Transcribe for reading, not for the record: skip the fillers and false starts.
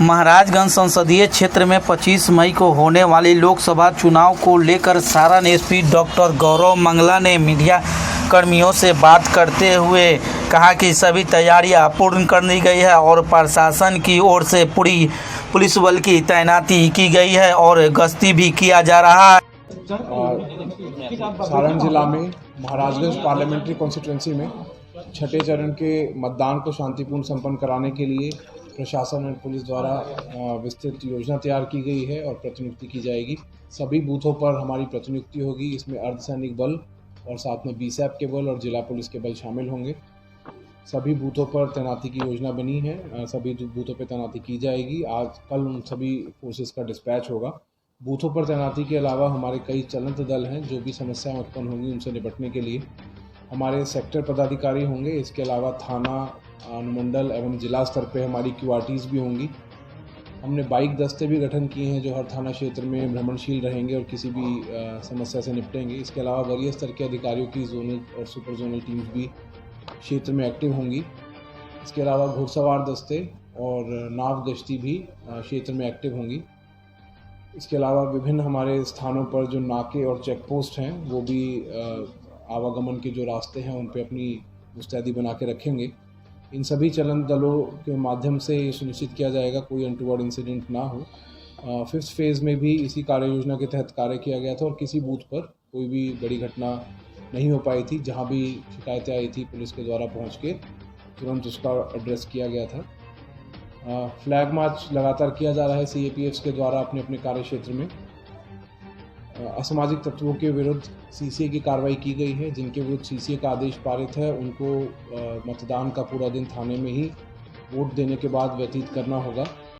महाराजगंज संसदीय क्षेत्र में 25 मई को होने वाले लोकसभा चुनाव को लेकर सारण एसपी डॉक्टर गौरव मंगला ने मीडिया कर्मियों से बात करते हुए कहा कि सभी तैयारियां पूर्ण कर ली गई है और प्रशासन की ओर से पूरी पुलिस बल की तैनाती की गई है और गश्ती भी किया जा रहा है। सारण जिला में महाराजगंज पार्लियामेंट्री कॉन्स्टिट्यूंसी में छठे चरण के मतदान को शांतिपूर्ण संपन्न कराने के लिए प्रशासन और पुलिस द्वारा विस्तृत योजना तैयार की गई है और प्रतिनियुक्ति की जाएगी। सभी बूथों पर हमारी प्रतिनियुक्ति होगी। इसमें अर्धसैनिक बल और साथ में बीएसएफ के बल और जिला पुलिस के बल शामिल होंगे। सभी बूथों पर तैनाती की योजना बनी है। सभी बूथों पर तैनाती की जाएगी। आज कल उन सभी फोर्सेस का डिस्पैच होगा। बूथों पर तैनाती के अलावा हमारे कई चलंत दल हैं जो भी समस्याएं उत्पन्न होंगी उनसे निपटने के लिए हमारे सेक्टर पदाधिकारी होंगे। इसके अलावा थाना, अनुमंडल एवं जिला स्तर पे हमारी क्यूआरटीज़ भी होंगी। हमने बाइक दस्ते भी गठन किए हैं जो हर थाना क्षेत्र में भ्रमणशील रहेंगे और किसी भी समस्या से निपटेंगे। इसके अलावा वरीय स्तर के अधिकारियों की जोनल और सुपर जोनल टीम्स भी क्षेत्र में एक्टिव होंगी। इसके अलावा घुड़सवार दस्ते और नाव गश्ती भी क्षेत्र में एक्टिव होंगी। इसके अलावा विभिन्न हमारे स्थानों पर जो नाके और चेक पोस्ट हैं वो भी आवागमन के जो रास्ते हैं उन पे अपनी मुस्तैदी बना के रखेंगे। इन सभी चलन दलों के माध्यम से ये सुनिश्चित किया जाएगा कोई अनटूवर्ड इंसिडेंट ना हो। फिफ्थ फेज़ में भी इसी कार्य योजना के तहत कार्य किया गया था और किसी बूथ पर कोई भी बड़ी घटना नहीं हो पाई थी। जहां भी शिकायतें आई थी पुलिस के द्वारा पहुंच के तुरंत उसका एड्रेस किया गया था। फ्लैग मार्च लगातार किया जा रहा है सीएपीएफ्स के द्वारा अपने अपने कार्य क्षेत्र में। असामाजिक तत्वों के विरुद्ध सीसीए की कार्रवाई की गई है। जिनके विरुद्ध सीसीए का आदेश पारित है उनको मतदान का पूरा दिन थाने में ही वोट देने के बाद व्यतीत करना होगा।